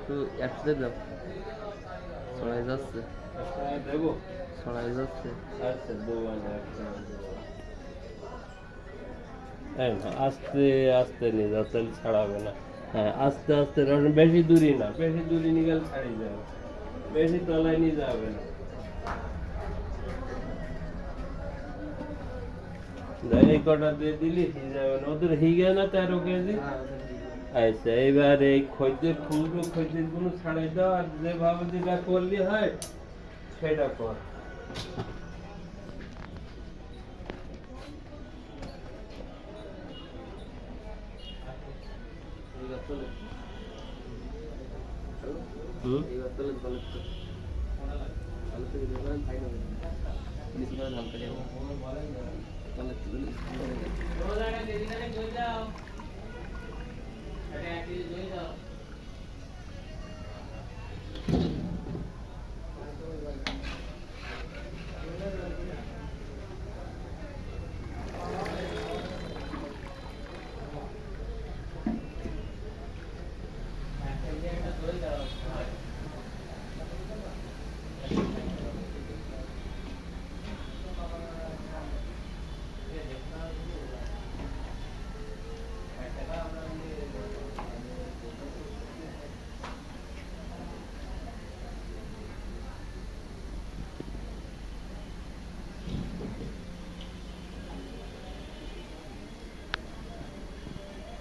একটু একসাথে দাও, ছড়াই যাচ্ছে, দেবো। ছড়াই যাচ্ছে। আচ্ছা দেবো না, এই না, আস্তে আস্তে নিয়ে যাও, তাহলে ছাড়াবে না। হ্যাঁ আস্তে আস্তে রাখুন, বেশি দূরই না, বেশি দূরে নিয়ে গেলে ছাড়িয়ে যাবে, বেশি তলায় নিয়ে যাবে না। এই কটা দিয়ে দিলি হয়ে যাবে না, ওদের হিগে না 13 কেজি। আচ্ছা এইবার এই খদ্দের খুচরো খদ্দের গুলো ছাড়াই দাও, আর যেভাবে যেটা করলে হয় সেটা কর। হুম এইবার তোলে ভালো তো, ভালো করে দেবেন তাই না, নিচে করে ধান কাটে তাহলে